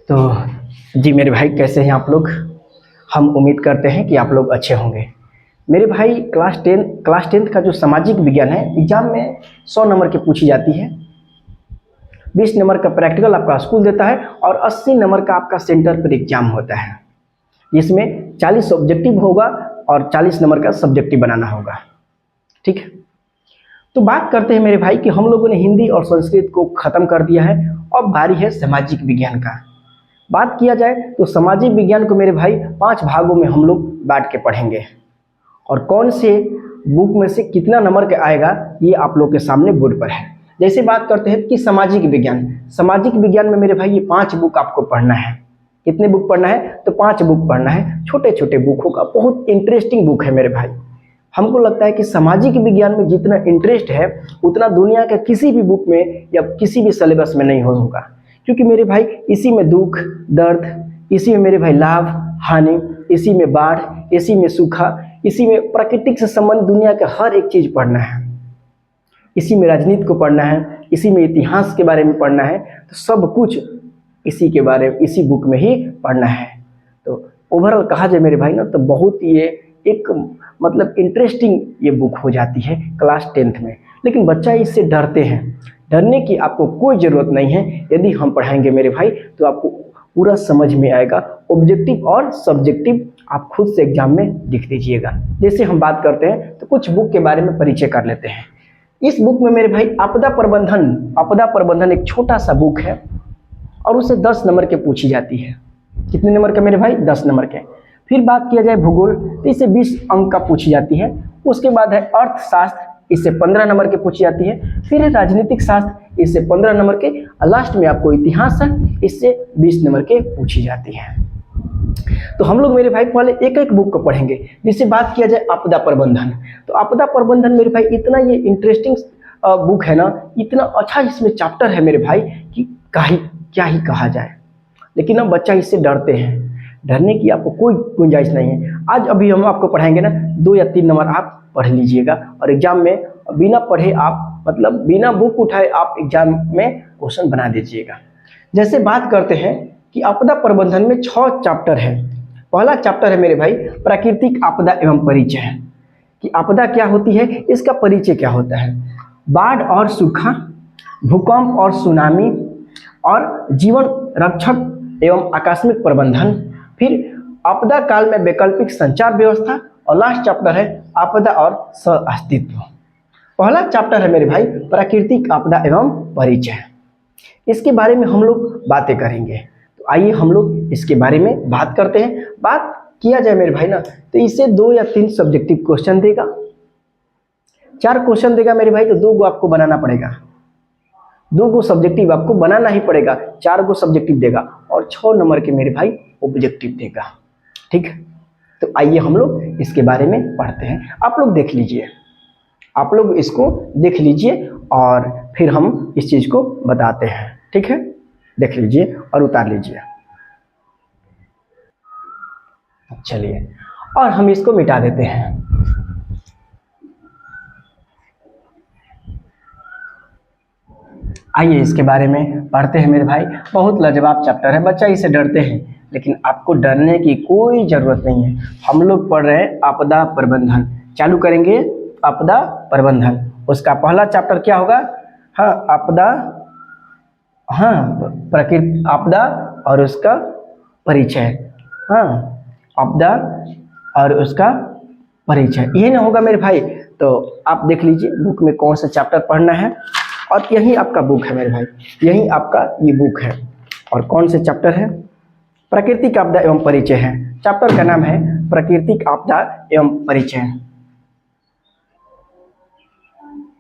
तो जी मेरे भाई, कैसे हैं आप लोग। हम उम्मीद करते हैं कि आप लोग अच्छे होंगे। मेरे भाई, क्लास टेंथ का जो सामाजिक विज्ञान है, एग्जाम में 100 नंबर की पूछी जाती है। 20 नंबर का प्रैक्टिकल आपका स्कूल देता है और 80 नंबर का आपका सेंटर पर एग्जाम होता है। इसमें 40 ऑब्जेक्टिव होगा और 40 नंबर का सब्जेक्टिव बनाना होगा। ठीक है, तो बात करते हैं मेरे भाई कि हम लोगों ने हिंदी और संस्कृत को ख़त्म कर दिया है। अब बारी है सामाजिक विज्ञान का। बात किया जाए तो सामाजिक विज्ञान को मेरे भाई 5 भागों में हम लोग बांट के पढ़ेंगे, और कौन से बुक में से कितना नंबर का आएगा ये आप लोग के सामने बोर्ड पर है। जैसे बात करते हैं कि सामाजिक विज्ञान में मेरे भाई ये 5 बुक आपको पढ़ना है। कितने बुक पढ़ना है? तो 5 बुक पढ़ना है। छोटे छोटे बुक होगा, बहुत इंटरेस्टिंग बुक है मेरे भाई। हमको लगता है कि सामाजिक विज्ञान में जितना इंटरेस्ट है उतना दुनिया के किसी भी बुक में या किसी भी सिलेबस में नहीं होगा, क्योंकि मेरे भाई इसी में दुख दर्द, इसी में मेरे भाई लाभ हानि, इसी में बाढ़, इसी में सूखा, इसी में प्रकृति से संबंधित दुनिया का हर एक चीज़ पढ़ना है। इसी में राजनीति को पढ़ना है, इसी में इतिहास के बारे में पढ़ना है। तो सब कुछ इसी के बारे में, इसी बुक में ही पढ़ना है। तो ओवरऑल कहा जाए मेरे भाई ना, तो बहुत ये एक मतलब इंटरेस्टिंग ये बुक हो जाती है क्लास 10th में। लेकिन बच्चा इससे डरते हैं। डरने की आपको कोई ज़रूरत नहीं है। यदि हम पढ़ाएंगे मेरे भाई तो आपको पूरा समझ में आएगा। ऑब्जेक्टिव और सब्जेक्टिव आप खुद से एग्जाम में लिख दीजिएगा। जैसे हम बात करते हैं तो कुछ बुक के बारे में परिचय कर लेते हैं। इस बुक में मेरे भाई आपदा प्रबंधन एक छोटा सा बुक है और उसे 10 नंबर के पूछी जाती है। कितने नंबर का मेरे भाई? 10 नंबर के। फिर बात किया जाए भूगोल तो इसे 20 अंक का पूछी जाती है। उसके बाद है अर्थशास्त्र, इससे 15 नंबर के पूछी जाती है। फिर है राजनीतिक शास्त्र, इससे 15 नंबर के। और लास्ट में आपको इतिहास है, इससे 20 नंबर के पूछी जाती है। तो हम लोग मेरे भाई पहले एक एक बुक को पढ़ेंगे। जिससे बात किया जाए आपदा प्रबंधन, तो आपदा प्रबंधन मेरे भाई इतना ये इंटरेस्टिंग बुक है ना, इतना अच्छा इसमें चैप्टर है मेरे भाई कि क्या ही कहा जाए। लेकिन अब बच्चा इससे डरते हैं। डरने की आपको कोई गुंजाइश नहीं है। आज अभी हम आपको पढ़ाएंगे ना, 2 या 3 नंबर आप पढ़ लीजिएगा और एग्जाम में बिना पढ़े आप, मतलब बिना बुक उठाए आप एग्जाम में क्वेश्चन बना दीजिएगा। जैसे बात करते हैं कि आपदा प्रबंधन में 6 चैप्टर है। पहला चैप्टर है मेरे भाई प्राकृतिक आपदा एवं परिचय, कि आपदा क्या होती है, इसका परिचय क्या होता है। बाढ़ और सूखा, भूकंप और सुनामी, और जीवन रक्षक एवं आकस्मिक प्रबंधन। फिर आपदा काल में वैकल्पिक संचार व्यवस्था, और लास्ट चैप्टर है आपदा और सह-अस्तित्व। पहला चैप्टर है मेरे भाई प्राकृतिक आपदा एवं परिचय। इसके बारे में हम लोग बातें करेंगे। तो आइए हम लोग इसके बारे में बात करते हैं। बात किया जाए मेरे भाई ना, तो इससे 2 या 3 सब्जेक्टिव क्वेश्चन देगा। 4 क्वेश्चन देगा मेरे भाई, तो 2 को आपको बनाना पड़ेगा। 2 को सब्जेक्टिव आपको बनाना ही पड़ेगा। 4 को सब्जेक्टिव देगा और 6 नंबर के मेरे भाई ऑब्जेक्टिव देगा। ठीक है, तो आइए हम लोग इसके बारे में पढ़ते हैं। आप लोग देख लीजिए, आप लोग इसको देख लीजिए और फिर हम इस चीज़ को बताते हैं। ठीक है, देख लीजिए और उतार लीजिए। चलिए, और हम इसको मिटा देते हैं। आइए इसके बारे में पढ़ते हैं मेरे भाई। बहुत लाजवाब चैप्टर है। बच्चा इसे डरते हैं, लेकिन आपको डरने की कोई ज़रूरत नहीं है। हम लोग पढ़ रहे हैं आपदा प्रबंधन। चालू करेंगे आपदा प्रबंधन। उसका पहला चैप्टर क्या होगा? प्रकृति आपदा और उसका परिचय। आपदा और उसका परिचय, ये ना होगा मेरे भाई। तो आप देख लीजिए बुक में कौन सा चैप्टर पढ़ना है, और यही आपका बुक है मेरे भाई, यही आपका ये बुक है। और कौन से चैप्टर है? प्राकृतिक आपदा एवं परिचय है। चैप्टर का नाम है प्राकृतिक आपदा एवं परिचय।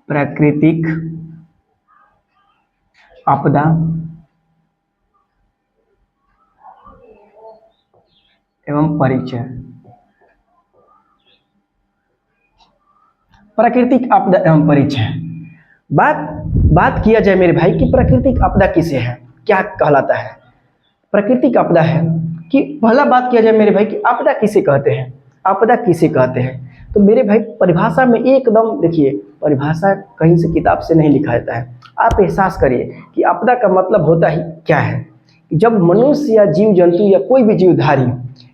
प्राकृतिक आपदा एवं परिचय। प्राकृतिक आपदा एवं परिचय। बात किया जाए मेरे भाई कि प्राकृतिक आपदा किसे है, क्या कहलाता है। प्राकृतिक आपदा है कि पहला बात किया जाए मेरे भाई कि आपदा किसे कहते हैं। आपदा किसे कहते हैं, तो मेरे भाई परिभाषा में एकदम देखिए, परिभाषा कहीं से किताब से नहीं लिखा जाता है। आप एहसास करिए कि आपदा का मतलब होता ही क्या है। जब मनुष्य या जीव जंतु या कोई भी जीवधारी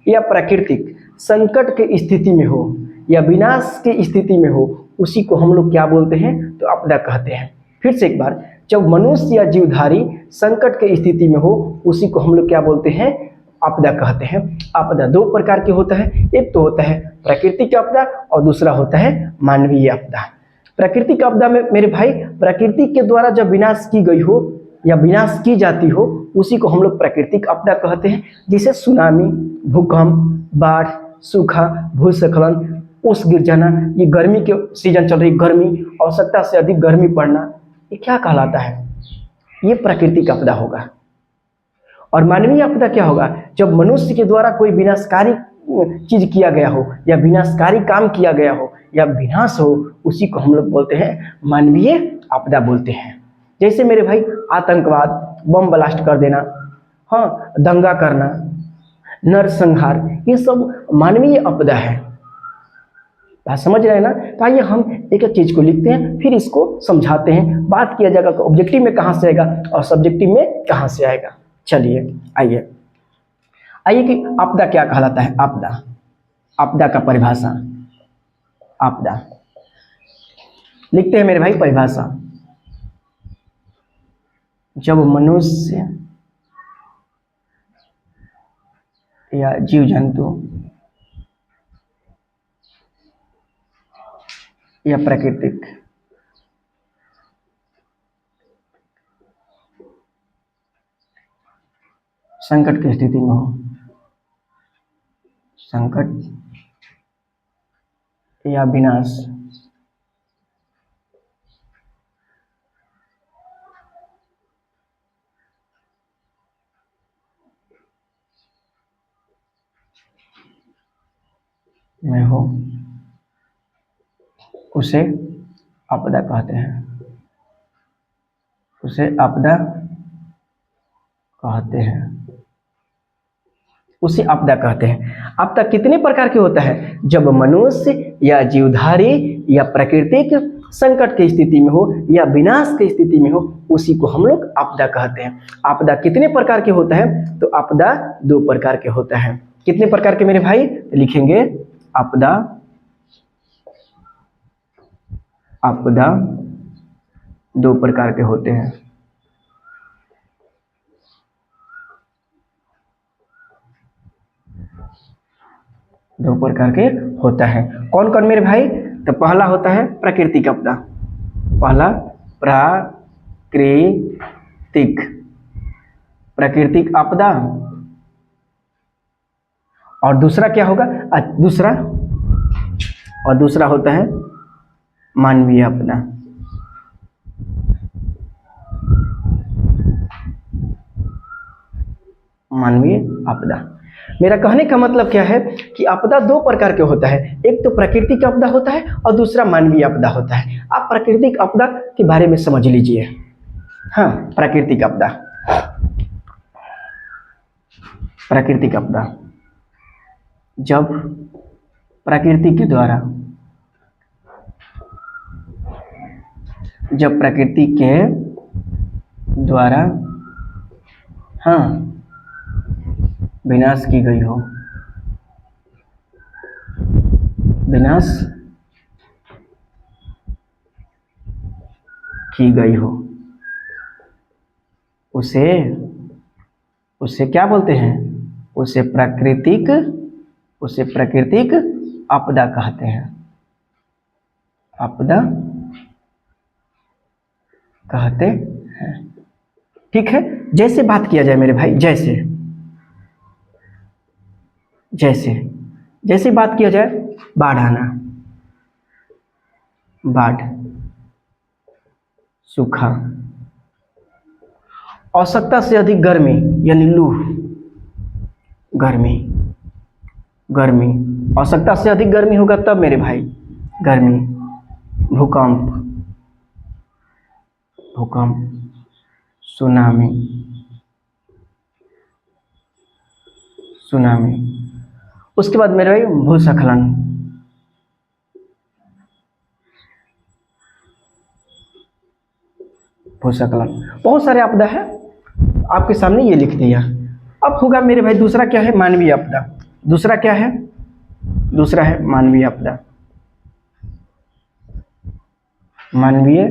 या प्राकृतिक संकट के स्थिति में हो या विनाश की स्थिति में हो, उसी को हम लोग क्या बोलते हैं? तो आपदा कहते हैं। फिर से एक बार, जब मनुष्य या जीवधारी संकट के स्थिति में हो, उसी को हम लोग क्या बोलते हैं? आपदा कहते हैं। आपदा दो प्रकार के होता है, एक तो होता है प्राकृतिक आपदा और दूसरा होता है मानवीय आपदा। प्राकृतिक आपदा में मेरे भाई, प्रकृति के द्वारा जब विनाश की गई हो या विनाश की जाती हो, उसी को हम लोग प्राकृतिक आपदा कहते हैं। जैसे सुनामी, भूकंप, बाढ़, सूखा, भूस्खलन, ओस गिर जाना, ये गर्मी के सीजन चल रही गर्मी, आवश्यकता से अधिक गर्मी पड़ना, ये क्या कहलाता है? ये प्राकृतिक आपदा होगा। और मानवीय आपदा क्या होगा? जब मनुष्य के द्वारा कोई विनाशकारी चीज किया गया हो या विनाशकारी काम किया गया हो या विनाश हो, उसी को हम लोग बोलते हैं मानवीय आपदा बोलते हैं। जैसे मेरे भाई आतंकवाद, बम ब्लास्ट कर देना, हाँ, दंगा करना, नरसंहार, ये सब मानवीय आपदा है। बात समझ रहे हैं ना? तो आइए हम एक एक चीज को लिखते हैं, फिर इसको समझाते हैं, बात किया जाएगा कि ऑब्जेक्टिव में कहाँ से आएगा और सब्जेक्टिव में कहाँ से आएगा। चलिए आइए आइए कि आपदा क्या कहलाता है? आपदा, आपदा का परिभाषा। आपदा लिखते हैं मेरे भाई परिभाषा। जब मनुष्य या जीव जंतु या प्राकृतिक संकट की स्थिति में हो, संकट या विनाश में हो, उसे आपदा कहते हैं। उसे आपदा कहते हैं, उसे आपदा कहते हैं। आपदा कितने प्रकार के होता है? जब मनुष्य या जीवधारी या प्राकृतिक संकट की स्थिति में हो या विनाश की स्थिति में हो, उसी को हम लोग आपदा कहते हैं। आपदा कितने प्रकार के होता है? तो आपदा दो प्रकार के होता है। कितने प्रकार के मेरे भाई? लिखेंगे आपदा, आपदा दो प्रकार के होते हैं। दो प्रकार के होता है। कौन कौन मेरे भाई? तो पहला होता है प्राकृतिक आपदा। पहला प्राकृतिक, प्राकृतिक आपदा। और दूसरा क्या होगा? दूसरा होता है मानवीय आपदा। मानवीय आपदा। मेरा कहने का मतलब क्या है कि आपदा दो प्रकार के होता है, एक तो प्राकृतिक आपदा होता है और दूसरा मानवीय आपदा होता है। आप प्राकृतिक आपदा के बारे में समझ लीजिए। हाँ, प्राकृतिक आपदा। प्राकृतिक आपदा जब प्रकृति के द्वारा, जब प्रकृति के द्वारा हाँ विनाश की गई हो, विनाश की गई हो, उसे क्या बोलते हैं? उसे प्राकृतिक आपदा कहते हैं। आपदा कहते हैं। ठीक है, जैसे बात किया जाए मेरे भाई, जैसे बात किया जाए, बाढ़ आना, बाढ़, सूखा, आवश्यकता से अधिक गर्मी यानी लू, गर्मी, आवश्यकता से अधिक गर्मी होगा तब मेरे भाई गर्मी, भूकंप, सुनामी, उसके बाद मेरे भाई भूस्खलन, बहुत सारे आपदा है। आपके सामने ये लिख दिया। अब होगा मेरे भाई दूसरा क्या है, मानवीय आपदा। दूसरा क्या है, दूसरा है मानवीय आपदा। मानवीय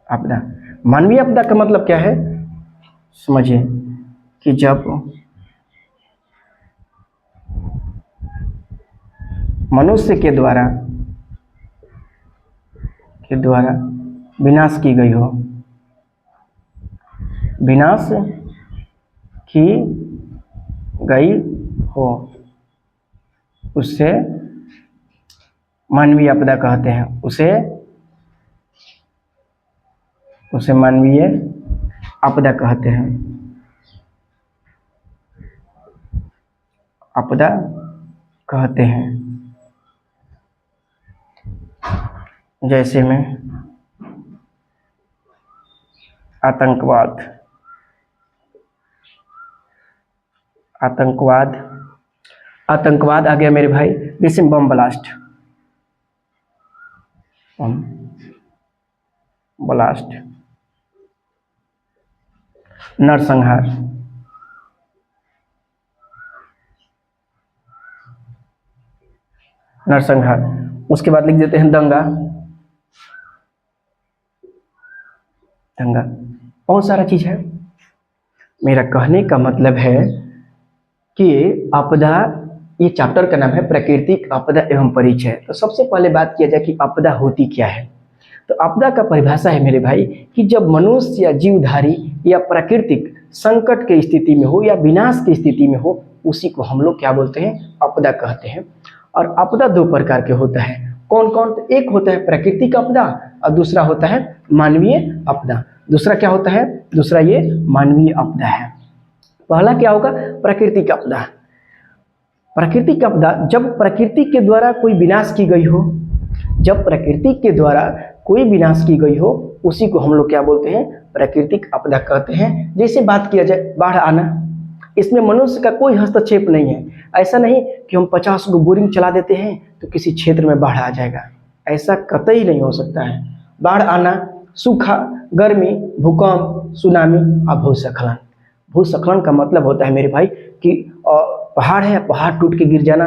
आपदा। मानवीय आपदा का मतलब क्या है, समझिए कि जब मनुष्य के द्वारा विनाश की गई हो, विनाश की गई हो, उससे मानवीय आपदा कहते हैं। उसे मानवीय आपदा कहते हैं। आपदा कहते हैं। जैसे में आतंकवाद, आतंकवाद आ गया मेरे भाई। जैसे बम ब्लास्ट, नरसंहार, उसके बाद लिख देते हैं दंगा। बहुत सारा चीज है। मेरा कहने का मतलब है कि आपदा, ये चैप्टर का नाम है प्राकृतिक आपदा एवं परिचय। तो सबसे पहले बात किया जाए कि आपदा होती क्या है। तो आपदा का परिभाषा है मेरे भाई कि जब मनुष्य या जीवधारी या प्राकृतिक संकट की स्थिति में हो या विनाश की स्थिति में हो, उसी को हम लोग क्या बोलते हैं, आपदा कहते हैं। और आपदा दो प्रकार के होता है। कौन कौन? तो एक होता है प्राकृतिक आपदा और दूसरा होता है मानवीय आपदा। दूसरा क्या होता है? दूसरा ये मानवीय आपदा है। पहला क्या होगा? प्राकृतिक आपदा। प्राकृतिक आपदा जब प्रकृति के द्वारा कोई विनाश की गई हो, जब प्रकृति के द्वारा कोई विनाश की गई हो, उसी को हम लोग क्या बोलते हैं, प्राकृतिक आपदा कहते हैं। जैसे बात किया जाए बाढ़ आना, इसमें मनुष्य का कोई हस्तक्षेप नहीं है। ऐसा नहीं कि हम 50 गो बोरिंग चला देते हैं तो किसी क्षेत्र में बाढ़ आ जाएगा, ऐसा कतई नहीं हो सकता है। बाढ़ आना, सूखा, गर्मी, भूकंप, सुनामी और भूस्खलन। भूस्खलन का मतलब होता है मेरे भाई कि पहाड़ है, पहाड़ टूट के गिर जाना,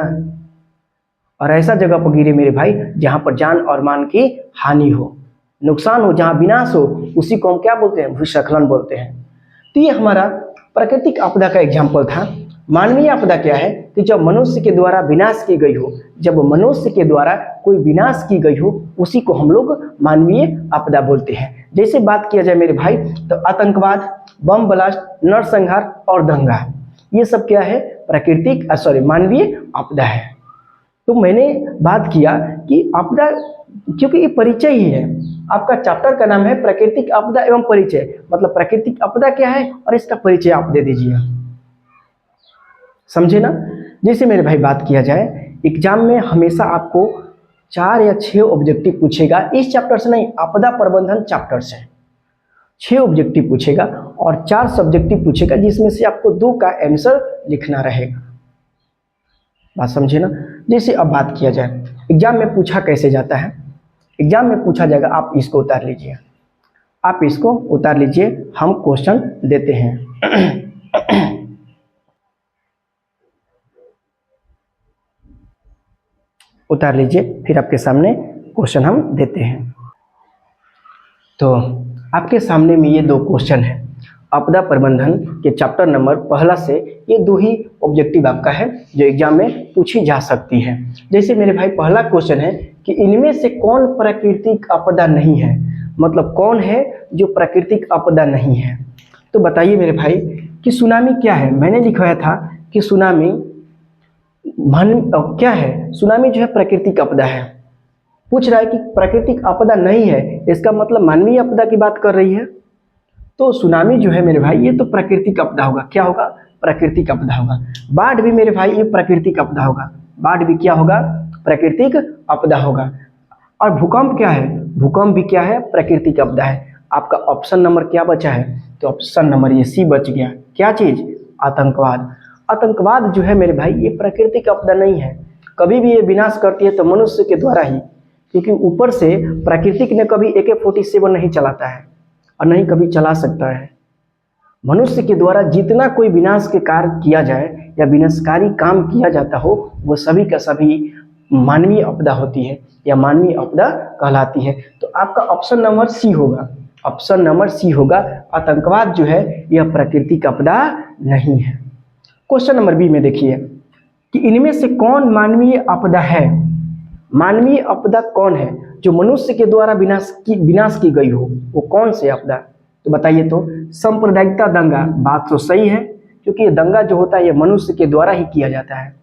और ऐसा जगह पर गिरे मेरे भाई जहाँ पर जान और मान की हानि हो, नुकसान हो, जहाँ विनाश हो, उसी को हम क्या बोलते हैं, भूस्खलन बोलते हैं। तो ये हमारा प्राकृतिक आपदा का एग्जाम्पल था। मानवीय आपदा क्या है कि जब मनुष्य के द्वारा विनाश की गई हो, जब मनुष्य के द्वारा कोई विनाश की गई हो, उसी को हम लोग मानवीय आपदा बोलते हैं। जैसे बात किया जाए मेरे भाई तो आतंकवाद, बम ब्लास्ट, नरसंहार और दंगा, ये सब क्या है, प्राकृतिक मानवीय आपदा है। तो मैंने बात किया कि आपदा, क्योंकि ये परिचय ही है, आपका चैप्टर का नाम है प्राकृतिक आपदा एवं परिचय, मतलब प्राकृतिक आपदा क्या है और इसका परिचय आप दे दीजिए, समझे ना। जैसे मेरे भाई बात किया जाए, एग्जाम में हमेशा आपको 4 या 6 ऑब्जेक्टिव पूछेगा, इस चैप्टर से नहीं, आपदा प्रबंधन चैप्टर से 6 ऑब्जेक्टिव पूछेगा और 4 सब्जेक्टिव पूछेगा, जिसमें से आपको 2 का आंसर लिखना रहेगा। बात समझे ना। जैसे अब बात किया जाए एग्जाम में पूछा कैसे जाता है, एग्जाम में पूछा जाएगा, आप इसको उतार लीजिए, आप इसको उतार लीजिए, हम क्वेश्चन देते हैं। उतार लीजिए, फिर आपके सामने क्वेश्चन हम देते हैं। तो आपके सामने में ये 2 क्वेश्चन है, आपदा प्रबंधन के चैप्टर नंबर पहला से ये 2 ही ऑब्जेक्टिव आपका है जो एग्जाम में पूछी जा सकती है। जैसे मेरे भाई पहला क्वेश्चन है कि इनमें से कौन प्राकृतिक आपदा नहीं है, मतलब कौन है जो प्राकृतिक आपदा नहीं है। तो बताइए मेरे भाई कि सुनामी क्या है। मैंने लिखवाया था कि सुनामी क्या है, सुनामी जो है प्राकृतिक आपदा है। पूछ रहा है कि प्राकृतिक आपदा नहीं है, इसका मतलब मानवीय आपदा की बात कर रही है। तो सुनामी जो है मेरे भाई ये तो प्राकृतिक आपदा होगा। क्या होगा, प्राकृतिक आपदा होगा। बाढ़ भी मेरे भाई ये प्राकृतिक आपदा होगा, बाढ़ भी क्या होगा, प्राकृतिक आपदा होगा। और भूकंप क्या है, भूकंप भी क्या है, प्राकृतिक आपदा है। आपका ऑप्शन नंबर क्या बचा है, तो ऑप्शन नंबर ये सी बच गया। क्या चीज, आतंकवाद। आतंकवाद जो है मेरे भाई ये प्राकृतिक आपदा नहीं है, कभी भी ये विनाश करती है तो मनुष्य के द्वारा ही, क्योंकि ऊपर से प्राकृतिक ने कभी AK-47 नहीं चलाता है, और नहीं कभी चला सकता है। मनुष्य के द्वारा जितना कोई विनाश के कार्य किया जाए या विनाशकारी काम किया जाता हो, वो सभी का सभी मानवीय आपदा होती है या मानवीय आपदा कहलाती है। तो आपका ऑप्शन नंबर सी होगा, ऑप्शन नंबर सी होगा। आतंकवाद जो है यह प्राकृतिक आपदा नहीं है। क्वेश्चन नंबर बी में देखिए कि इनमें से कौन मानवीय आपदा है। मानवीय आपदा कौन है जो मनुष्य के द्वारा विनाश की गई हो, वो कौन से आपदा? तो बताइए। तो सांप्रदायिकता दंगा, बात तो सही है क्योंकि ये दंगा जो होता है ये मनुष्य के द्वारा ही किया जाता है।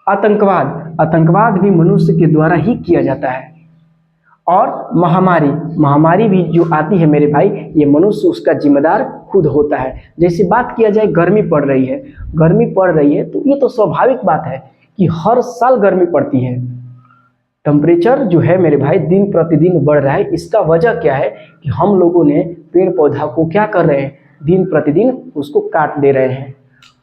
आतंकवाद, आतंकवाद भी मनुष्य के द्वारा ही किया जाता है। और महामारी, महामारी भी जो आती है मेरे भाई, ये मनुष्य उसका जिम्मेदार खुद होता है। जैसे बात किया जाए गर्मी पड़ रही है, गर्मी पड़ रही है तो ये तो स्वाभाविक बात है कि हर साल गर्मी पड़ती है। टेम्परेचर जो है मेरे भाई दिन प्रतिदिन बढ़ रहा है। इसका वजह क्या है कि हम लोगों ने पेड़ पौधा को क्या कर रहे हैं, दिन प्रतिदिन उसको काट दे रहे हैं।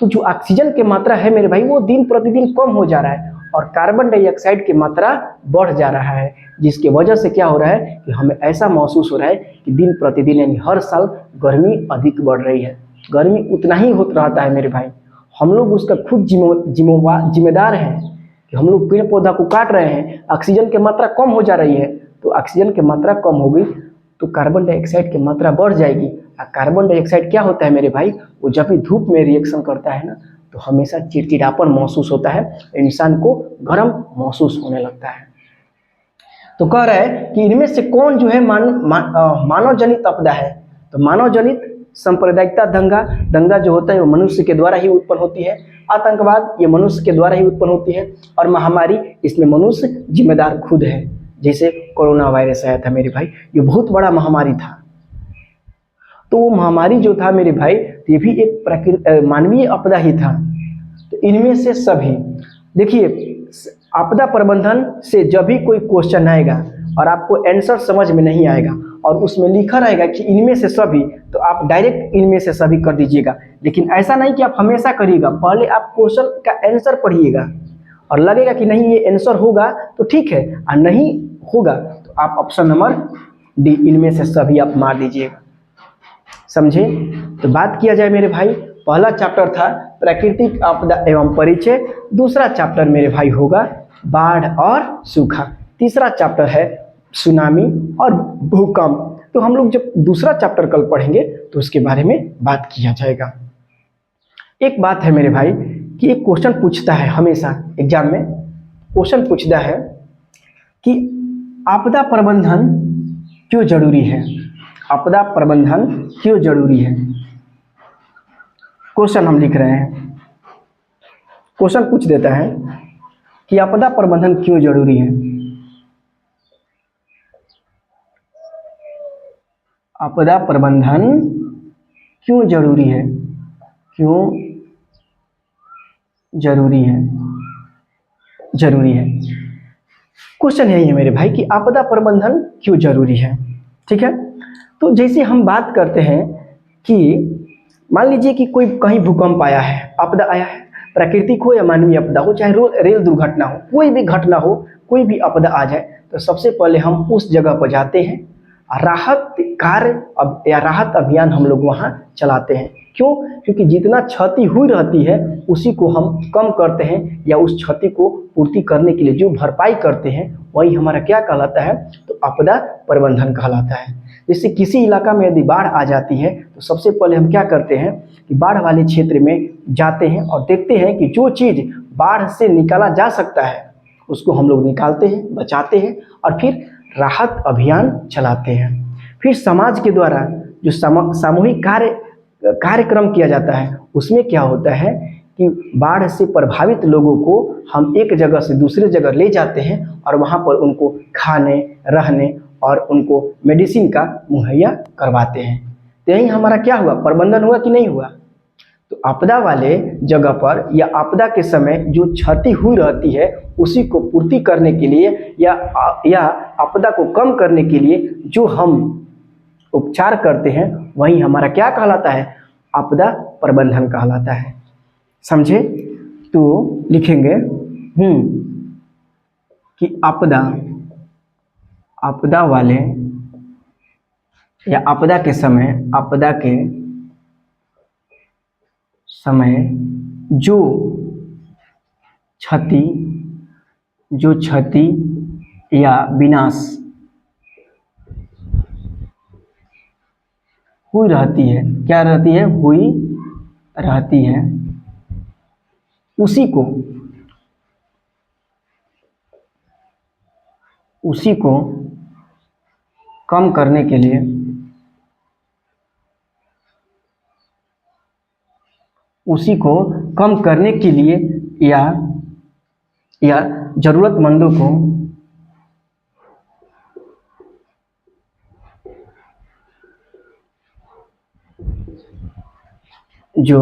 तो जो ऑक्सीजन की मात्रा है मेरे भाई वो दिन प्रतिदिन कम हो जा रहा है और कार्बन डाइऑक्साइड की मात्रा बढ़ जा रहा है, जिसकी वजह से क्या हो रहा है कि हमें ऐसा महसूस हो रहा है कि दिन प्रतिदिन यानी हर साल गर्मी अधिक बढ़ रही है। गर्मी उतना ही होता रहता है मेरे भाई, हम लोग उसका खुद जिम्मेदार हैं कि हम लोग पेड़ पौधा को काट रहे हैं, ऑक्सीजन की मात्रा कम हो जा रही है। तो ऑक्सीजन की मात्रा कम हो गई तो कार्बन डाइऑक्साइड की मात्रा बढ़ जाएगी। और कार्बन डाइऑक्साइड क्या होता है मेरे भाई, वो जब भी धूप में रिएक्शन करता है ना तो हमेशा चिड़चिड़ापन महसूस होता है, इंसान को गर्म महसूस होने लगता है। तो कह रहा है कि इनमें से कौन जो है मानव जनित आपदा है। तो मानव जनित सांप्रदायिकता दंगा, दंगा जो होता है वो मनुष्य के द्वारा ही उत्पन्न होती है। आतंकवाद ये मनुष्य के द्वारा ही उत्पन्न होती है। और महामारी, इसमें मनुष्य जिम्मेदार खुद है। जैसे कोरोना वायरस आया था मेरे भाई, ये बहुत बड़ा महामारी था। तो वो महामारी जो था मेरे भाई ये भी एक मानवीय आपदा ही था। तो इनमें से सभी देखिए, आपदा प्रबंधन से जब भी कोई क्वेश्चन आएगा और आपको आंसर समझ में नहीं आएगा और उसमें लिखा रहेगा कि इनमें से सभी, तो आप डायरेक्ट इनमें से सभी कर दीजिएगा। लेकिन ऐसा नहीं कि आप हमेशा करिएगा, पहले आप क्वेश्चन का आंसर पढ़िएगा और लगेगा कि नहीं ये आंसर होगा तो ठीक है, और नहीं होगा तो आप ऑप्शन नंबर डी इनमें से सभी आप मार दीजिएगा। समझे? तो बात किया जाए मेरे भाई, पहला चैप्टर था प्राकृतिक आपदा एवं परिचय, दूसरा चैप्टर मेरे भाई होगा बाढ़ और सूखा, तीसरा चैप्टर है सुनामी और भूकंप। तो हम लोग जब दूसरा चैप्टर कल पढ़ेंगे तो उसके बारे में बात किया जाएगा। एक बात है मेरे भाई कि एक क्वेश्चन पूछता है हमेशा एग्जाम में, क्वेश्चन पूछता है कि आपदा प्रबंधन क्यों जरूरी है। आपदा प्रबंधन क्यों जरूरी है, क्वेश्चन हम लिख रहे हैं। क्वेश्चन पूछ देता है कि आपदा प्रबंधन क्यों जरूरी है। आपदा प्रबंधन क्यों जरूरी है, क्यों जरूरी है, जरूरी है। क्वेश्चन यही है मेरे भाई कि आपदा प्रबंधन क्यों जरूरी है। ठीक है, तो जैसे हम बात करते हैं कि मान लीजिए कि कोई कहीं भूकंप आया है, आपदा आया है, प्राकृतिक हो या मानवीय आपदा हो, चाहे रेल दुर्घटना हो, कोई भी घटना हो, कोई भी आपदा आ जाए, तो सबसे पहले हम उस जगह पर जाते हैं, राहत कार्य या राहत अभियान हम लोग वहाँ चलाते हैं। क्यों? क्योंकि जितना क्षति हुई रहती है उसी को हम कम करते हैं या उस क्षति को पूर्ति करने के लिए जो भरपाई करते हैं वही हमारा क्या कहलाता है, तो आपदा प्रबंधन कहलाता है। जैसे किसी इलाका में यदि बाढ़ आ जाती है तो सबसे पहले हम क्या करते हैं कि बाढ़ वाले क्षेत्र में जाते हैं और देखते हैं कि जो चीज़ बाढ़ से निकाला जा सकता है उसको हम लोग निकालते हैं, बचाते हैं और फिर राहत अभियान चलाते हैं। फिर समाज के द्वारा जो सामूहिक कार्यक्रम किया जाता है उसमें क्या होता है कि बाढ़ से प्रभावित लोगों को हम एक जगह से दूसरे जगह ले जाते हैं और वहाँ पर उनको खाने, रहने और उनको मेडिसिन का मुहैया करवाते हैं। तो यही हमारा क्या हुआ, प्रबंधन हुआ कि नहीं हुआ। तो आपदा वाले जगह पर या आपदा के समय जो क्षति हुई रहती है उसी को पूर्ति करने के लिए या आपदा को कम करने के लिए जो हम उपचार करते हैं वही हमारा क्या कहलाता है, आपदा प्रबंधन कहलाता है। समझे? तो लिखेंगे कि आपदा वाले या आपदा के समय, आपदा के समय जो क्षति, जो क्षति या विनाश हुई रहती है, क्या रहती है, हुई रहती है, उसी को, उसी को कम करने के लिए, उसी को कम करने के लिए या जरूरतमंदों को जो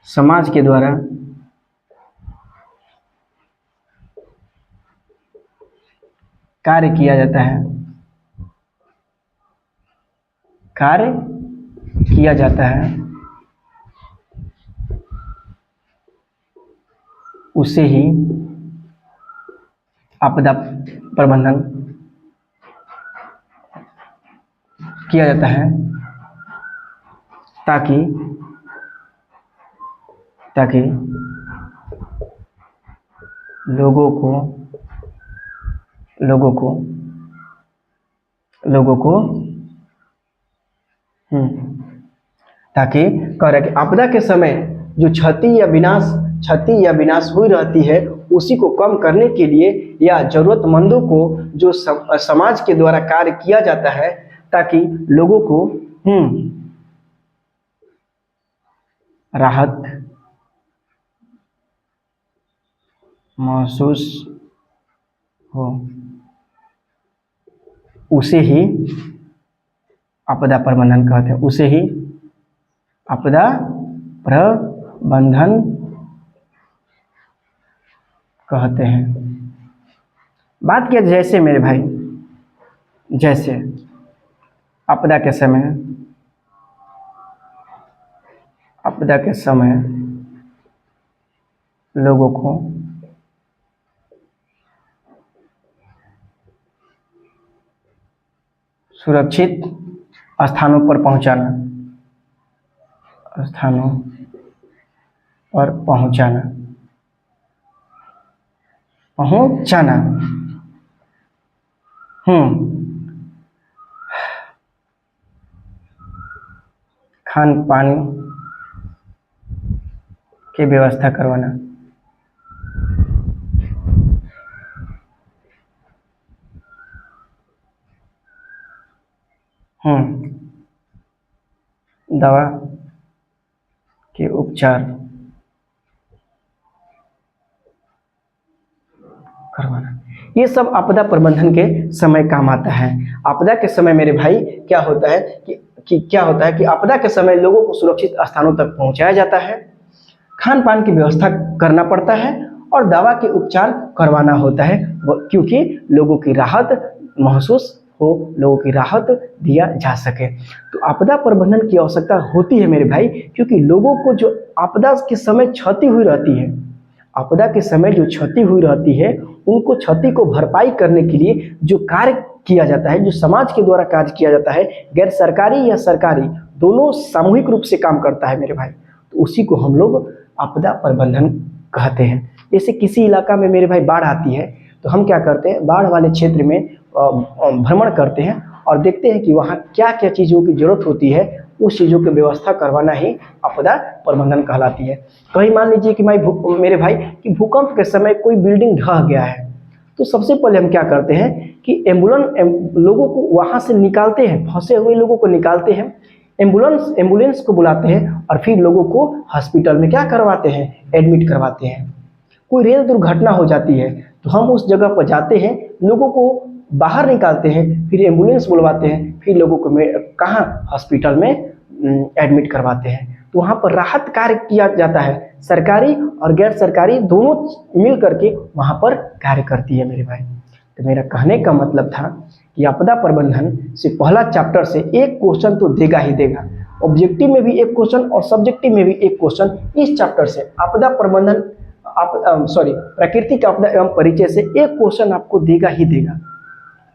समाज के द्वारा कार्य किया जाता है, कार्य किया जाता है, उसे ही आपदा प्रबंधन किया जाता है, ताकि लोगों को ताकि कह रहे कि आपदा के समय जो क्षति या विनाश हुई रहती है, उसी को कम करने के लिए या जरूरतमंदों को जो समाज के द्वारा कार्य किया जाता है, ताकि लोगों को राहत महसूस हो, उसे ही आपदा प्रबंधन कहते हैं, उसे ही आपदा प्रबंधन कहते हैं। बात किया जैसे मेरे भाई, जैसे आपदा के समय लोगों को सुरक्षित स्थानों पर पहुंचाना, खान पान की व्यवस्था करवाना, दवा के उपचार करवाना, ये सब आपदा प्रबंधन के समय काम आता है। आपदा के समय मेरे भाई क्या होता है कि आपदा के समय लोगों को सुरक्षित स्थानों तक पहुंचाया जाता है, खान पान की व्यवस्था करना पड़ता है और दवा के उपचार करवाना होता है, क्योंकि लोगों की राहत महसूस हो, लोगों की राहत दिया जा सके। तो आपदा प्रबंधन की आवश्यकता होती है मेरे भाई, क्योंकि लोगों को जो आपदा के समय क्षति हुई रहती है, आपदा के समय जो क्षति हुई रहती है, उनको क्षति को भरपाई करने के लिए जो कार्य किया जाता है, जो समाज के द्वारा कार्य किया जाता है, गैर सरकारी या सरकारी दोनों सामूहिक रूप से काम करता है मेरे भाई, तो उसी को हम लोग आपदा प्रबंधन कहते हैं। जैसे किसी इलाका में मेरे भाई बाढ़ आती है, तो हम क्या करते हैं, बाढ़ वाले क्षेत्र में भ्रमण करते हैं और देखते हैं कि वहाँ क्या क्या चीज़ों की जरूरत होती है, उस चीज़ों की व्यवस्था करवाना ही आपदा प्रबंधन कहलाती है। कहीं मान लीजिए कि मेरे भाई कि भूकंप के समय कोई बिल्डिंग ढह गया है, तो सबसे पहले हम क्या करते हैं कि लोगों को वहाँ से निकालते हैं, फंसे हुए लोगों को निकालते हैं, एम्बुलेंस को बुलाते हैं और फिर लोगों को हॉस्पिटल में क्या करवाते हैं, एडमिट करवाते हैं। कोई रेल दुर्घटना हो जाती है तो हम उस जगह पर जाते हैं, लोगों को बाहर निकालते हैं, फिर एम्बुलेंस बुलवाते हैं, फिर लोगों को कहाँ, हॉस्पिटल में एडमिट करवाते हैं। तो वहाँ पर राहत कार्य किया जाता है, सरकारी और गैर सरकारी दोनों मिल करके वहाँ पर कार्य करती है मेरे भाई। तो मेरा कहने का मतलब था कि आपदा प्रबंधन से पहला चैप्टर से एक क्वेश्चन तो देगा ही देगा, ऑब्जेक्टिव में भी एक क्वेश्चन और सब्जेक्टिव में भी एक क्वेश्चन इस चैप्टर से आपदा प्रबंधन आप सॉरी प्राकृतिक आपदा एवं परिचय से एक क्वेश्चन आपको देगा ही देगा।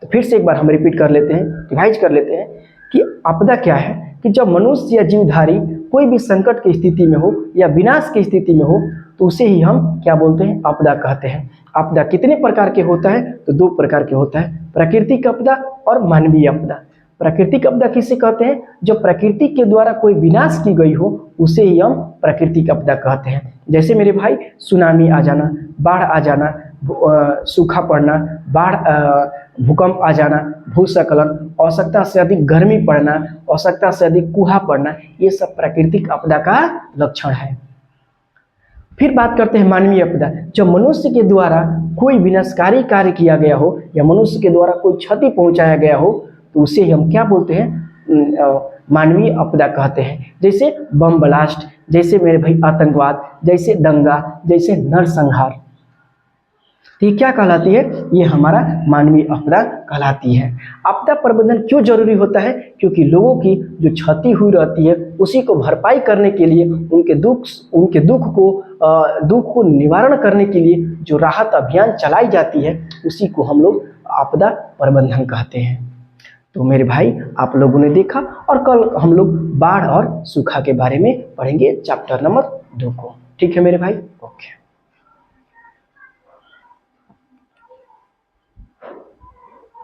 तो फिर से एक बार हम रिपीट कर लेते हैं, रिवाइज कर लेते हैं कि आपदा क्या है कि जब मनुष्य या जीवधारी कोई भी संकट की स्थिति में हो या विनाश की स्थिति में हो तो उसे ही हम क्या बोलते हैं, आपदा कहते हैं। आपदा कितने प्रकार के होता है, तो दो प्रकार के होता है, प्राकृतिक आपदा और मानवीय आपदा। प्राकृतिक आपदा किसे कहते हैं, जो प्रकृति के द्वारा कोई विनाश की गई हो उसे ही हम प्राकृतिक आपदा कहते हैं। जैसे मेरे भाई सुनामी आ जाना, बाढ़ आ जाना, सूखा पड़ना, भूकंप आ जाना, भूस्खलन, आवश्यकता से अधिक गर्मी पड़ना, आवश्यकता से अधिक कुहा पड़ना, ये सब प्राकृतिक आपदा का लक्षण है। फिर बात करते हैं मानवीय आपदा। जब मनुष्य के द्वारा कोई विनाशकारी कार्य किया गया हो या मनुष्य के द्वारा कोई क्षति पहुंचाया गया हो तो उसे हम क्या बोलते हैं, मानवीय आपदा कहते हैं। जैसे बम ब्लास्ट, जैसे मेरे भाई आतंकवाद, जैसे दंगा, जैसे नरसंहार, तो ये क्या कहलाती है, ये हमारा मानवीय आपदा कहलाती है। आपदा प्रबंधन क्यों जरूरी होता है, क्योंकि लोगों की जो क्षति हुई रहती है उसी को भरपाई करने के लिए, उनके दुख को निवारण करने के लिए जो राहत अभियान चलाई जाती है उसी को हम लोग आपदा प्रबंधन कहते हैं। तो मेरे भाई आप लोगों ने देखा, और कल हम लोग बाढ़ और सूखा के बारे में पढ़ेंगे चैप्टर नंबर 2 को। ठीक है मेरे भाई, ओके।